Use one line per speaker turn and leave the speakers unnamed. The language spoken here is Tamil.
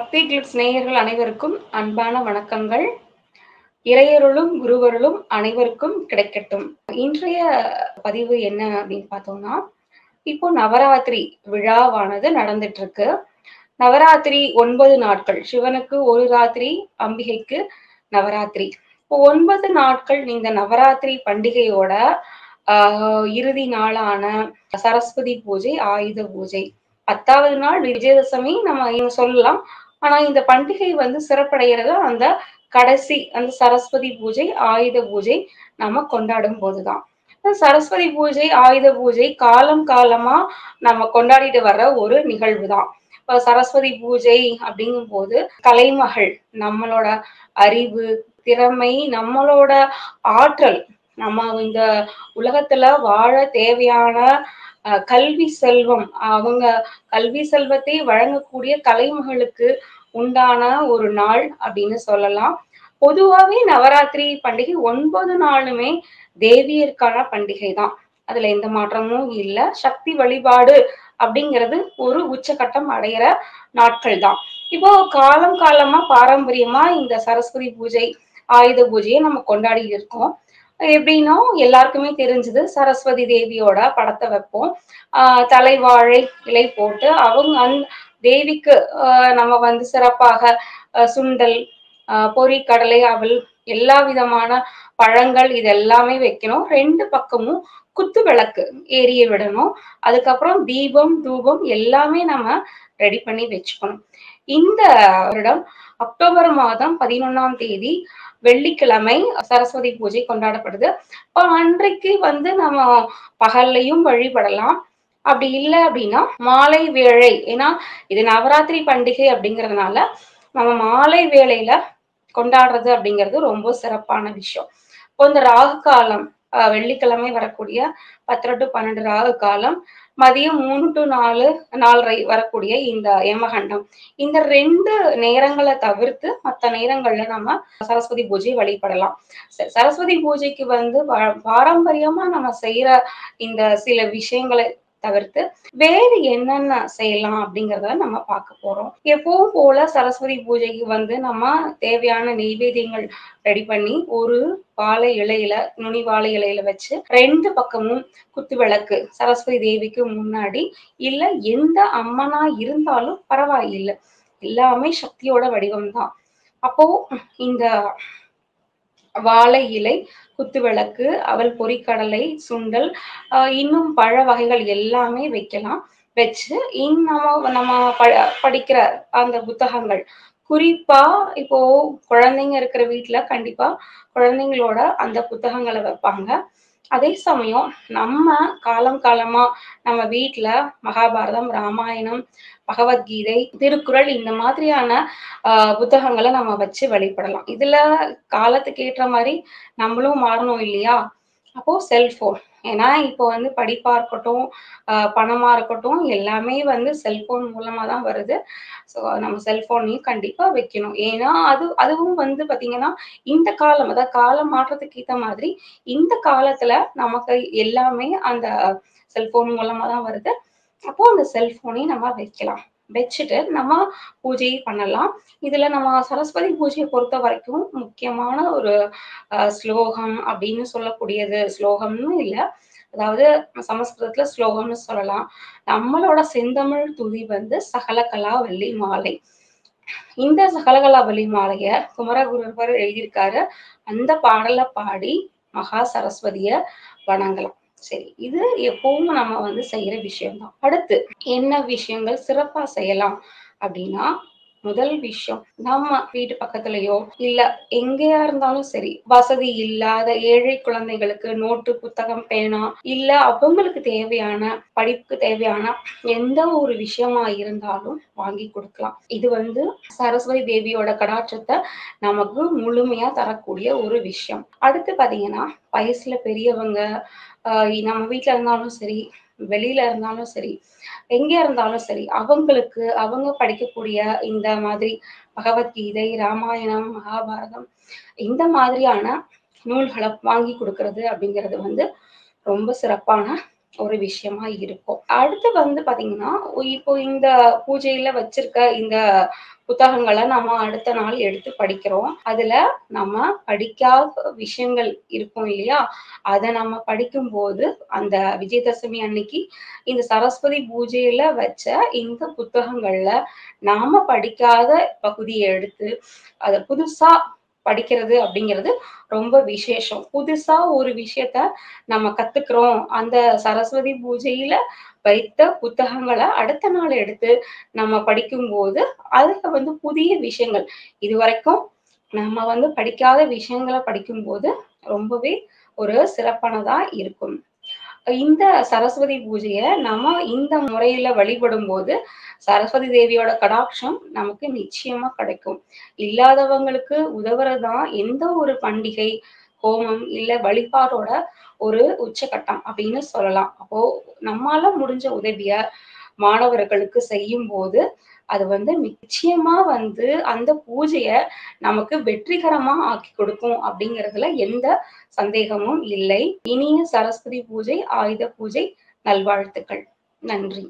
பக்தி கிளிட்ஸ் நேயர்கள் அனைவருக்கும் அன்பான வணக்கங்கள். இறையருளும் குருவருளும் அனைவருக்கும் கிடைக்கட்டும். இன்றைய பதிவு என்ன அப்படின்னு பார்த்தோம்னா, இப்போ நவராத்திரி விழாவானது நடந்துட்டு இருக்கு. நவராத்திரி 9 நாட்கள். சிவனுக்கு ஒரு ராத்திரி, அம்பிகைக்கு நவராத்திரி. இப்போ 9 நாட்கள் இந்த நவராத்திரி பண்டிகையோட இறுதி நாளான சரஸ்வதி பூஜை, ஆயுத பூஜை. 10வது நாள் விஜயதசமி நம்ம சொல்லலாம். ஆனா இந்த பண்டிகை சிறப்படைகிறது அந்த கடைசி அந்த சரஸ்வதி பூஜை, ஆயுத பூஜை நம்ம கொண்டாடும் போதுதான். சரஸ்வதி பூஜை, ஆயுத பூஜை காலம் காலமா நம்ம கொண்டாடிட்டு வர்ற ஒரு நிகழ்வு தான். இப்ப சரஸ்வதி பூஜை அப்படிங்கும் போது கலைமகள், நம்மளோட அறிவு, திறமை, நம்மளோட ஆற்றல், நம்ம இந்த உலகத்துல வாழ தேவையான கல்வி செல்வம், அவங்க கல்வி செல்வத்தை வழங்கக்கூடிய கலைமகளுக்கு உண்டான ஒரு நாள் அப்படின்னு சொல்லலாம். பொதுவாவே நவராத்திரி பண்டிகை 9 நாளுமே தேவியருக்கான பண்டிகை தான். அதுல எந்த மாற்றமும் இல்லை. சக்தி வழிபாடு அப்படிங்கிறது ஒரு உச்சகட்டம் அடையிற நாட்கள் தான். இப்போ காலம் காலமா பாரம்பரியமா இந்த சரஸ்வதி பூஜை, ஆயுத பூஜையை நம்ம கொண்டாடி இருக்கோம். எப்படின்னா எல்லாருக்குமே தெரிஞ்சது, சரஸ்வதி தேவியோட படத்தை வைப்போம். தலைவாழை இலை போட்டு அவங்க தேவிக்கு நம்ம சிறப்பாக சுண்டல், பொரி, கடலை, அவல், எல்லா விதமான பழங்கள் இது எல்லாமே வைக்கணும். 2 பக்கமும் குத்து விளக்கு எரிய விடணும். அதுக்கப்புறம் தீபம், தூபம் எல்லாமே நம்ம ரெடி பண்ணி வச்சுக்கணும். இந்த வருடம் அக்டோபர் மாதம் 11ஆம் தேதி வெள்ளிக்கிழமை சரஸ்வதி பூஜை கொண்டாடப்படுது. இப்போ அன்றைக்கு நம்ம பகல்லையும் வழிபடலாம். அப்படி இல்லை அப்படின்னா மாலை வேளை, ஏன்னா இது நவராத்திரி பண்டிகை அப்படிங்கிறதுனால நம்ம மாலை வேளையில கொண்டாடுறது அப்படிங்கிறது ரொம்ப சிறப்பான விஷயம். இப்போ இந்த ராகு காலம், வெள்ளிக்கிழமை வரக்கூடிய 10 to 12 ராகு காலம், மதியம் 3 to 4, 4:30 வரக்கூடிய இந்த யமகண்டம், இந்த 2 நேரங்களை தவிர்த்து மற்ற நேரங்கள்ல நம்ம சரஸ்வதி பூஜை வழிபடலாம். சரஸ்வதி பூஜைக்கு பாரம்பரியமா நம்ம செய்யற இந்த சில விஷயங்களை தவிர்த்து வேறு என்னென்ன செய்யலாம் அப்படிங்கிறத நம்ம பார்க்க போறோம். எப்பவும் போல சரஸ்வதி பூஜைக்கு நம்ம தேவையான நெய்வேத்தியங்கள் ரெடி பண்ணி ஒரு வாழை இலையில, நுனி வாழை இலையில வச்சு 2 பக்கமும் குத்து விளக்கு சரஸ்வதி தேவிக்கு முன்னாடி, இல்ல எந்த அம்மனா இருந்தாலும் பரவாயில்லை, எல்லாமே சக்தியோட வடிவம் தான். அப்போ இந்த வாழை இலை, குத்து விளக்கு, அவல், பொரிக்கடலை, சுண்டல், இன்னும் பழ வகைகள் எல்லாமே வைக்கலாம். வச்சு நம்ம படிக்கிற அந்த புத்தகங்கள், குறிப்பா இப்போ குழந்தைங்க இருக்கிற வீட்டுல கண்டிப்பா குழந்தைங்களோட அந்த புத்தகங்களை வைப்பாங்க. அதே சமயம் நம்ம காலம் காலமா நம்ம வீட்டுல மகாபாரதம், ராமாயணம், பகவத்கீதை, திருக்குறள் இந்த மாதிரியான புத்தகங்களை நம்ம வச்சு வழிபடலாம். இதுல காலத்துக்கு ஏற்ற மாதிரி நம்மளும் மாறணும் இல்லையா? அப்போ செல்போன், ஏன்னா இப்போ படிப்பா இருக்கட்டும், பணமா இருக்கட்டும், எல்லாமே செல்போன் மூலமா தான் வருது. ஸோ நம்ம செல்போனையும் கண்டிப்பா வைக்கணும். ஏன்னா அதுவும் பாத்தீங்கன்னா இந்த காலம், அதாவது கால மாற்றத்துக்கு ஏற்ற மாதிரி இந்த காலத்துல நமக்கு எல்லாமே அந்த செல்போன் மூலமா தான் வருது. அப்போ அந்த செல்போனையும் நம்ம வைக்கலாம். வச்சுட்டு நம்ம பூஜையை பண்ணலாம். இதுல நம்ம சரஸ்வதி பூஜையை பொறுத்த வரைக்கும் முக்கியமான ஒரு ஸ்லோகம் அப்படின்னு சொல்லக்கூடியது, ஸ்லோகம்னு இல்லை, அதாவது சமஸ்கிருதத்துல ஸ்லோகம்னு சொல்லலாம். நம்மளோட செந்தமிழ் துதி சகலகலா வள்ளி மாலை. இந்த சகலகலா வள்ளி மாலைய குமரகுருவர் எழுதியிருக்காரு. அந்த பாடலை பாடி மகா சரஸ்வதிய வணங்கலாம். சரி, இது எப்பவும் நம்ம செய்யற விஷயம்தான். அடுத்து என்ன விஷயங்கள் சிறப்பா செய்யலாம் அப்படின்னா, முதல் விஷயம், நம்ம வீட்டு பக்கத்துலயோ இல்ல எங்கேயா இருந்தாலும் சரி, வசதி இல்லாத ஏழை குழந்தைகளுக்கு நோட்டு, புத்தகம், பேனா, இல்ல அவங்களுக்கு தேவையான படிப்புக்கு தேவையான எந்த ஒரு விஷயமா இருந்தாலும் வாங்கி கொடுக்கலாம். இது சரஸ்வதி தேவியோட கடாட்சத்தை நமக்கு முழுமையா தரக்கூடிய ஒரு விஷயம். அடுத்து பாத்தீங்கன்னா, வயசுல பெரியவங்க, நம்ம வீட்டுல இருந்தாலும் சரி, வெளியில இருந்தாலும் சரி, எங்க இருந்தாலும் சரி, அவங்களுக்கு அவங்க படிக்கக்கூடிய இந்த மாதிரி பகவத்கீதை, ராமாயணம், மகாபாரதம் இந்த மாதிரியான நூல்களை வாங்கி கொடுக்கறது அப்படிங்கிறது ரொம்ப சிறப்பான ஒரு விஷயமா இருக்கும். அடுத்து வந்து பாத்தீங்கன்னா, இப்போ இந்த பூஜையில வச்சிருக்க இந்த புத்தகங்கள நம்ம அடுத்த நாள் எடுத்து படிக்கிறோம். அதுல நம்ம படிக்காத விஷயங்கள் இருக்கும் இல்லையா? அத நம்ம படிக்கும்போது, அந்த விஜயதசமி அன்னைக்கு இந்த சரஸ்வதி பூஜையில வச்ச இந்த புத்தகங்கள்ல நாம படிக்காத பகுதிய எடுத்து, அத புதுசா படிக்கிறது அப்படிங்கிறது ரொம்ப விசேஷம். புதுசா ஒரு விஷயத்த நம்ம கத்துக்கிறோம். அந்த சரஸ்வதி பூஜையில வைத்த புத்தகங்கள அடுத்த நாள் எடுத்து நம்ம படிக்கும்போது, அதுல வந்து புதிய விஷயங்கள் இதுவரைக்கும் நம்ம வந்து படிக்காத விஷயங்கள படிக்கும்போது, ரொம்பவே ஒரு சிறப்பானதா இருக்கும். இந்த சரஸ்வதி பூஜைய நம்ம இந்த முறையில வழிபடும்போது, சரஸ்வதி தேவியோட கடாட்சம் நமக்கு நிச்சயமா கிடைக்கும். இல்லாதவங்களுக்கு உதவுறது தான் எந்த ஒரு பண்டிகை, ஹோமம் இல்ல வழிபாடோட ஒரு உச்சகட்டம் அப்படின்னு சொல்லலாம். அப்போ நம்மால முடிஞ்ச உதவிய மாணவர்களுக்கு செய்யும்போது, அது வந்து நிச்சயமா வந்து அந்த பூஜைய நமக்கு வெற்றிகரமா ஆக்கி கொடுக்கும் அப்படிங்கிறதுல எந்த சந்தேகமும் இல்லை. இனிய சரஸ்வதி பூஜை, ஆயுத பூஜை நல்வாழ்த்துக்கள். நன்றி.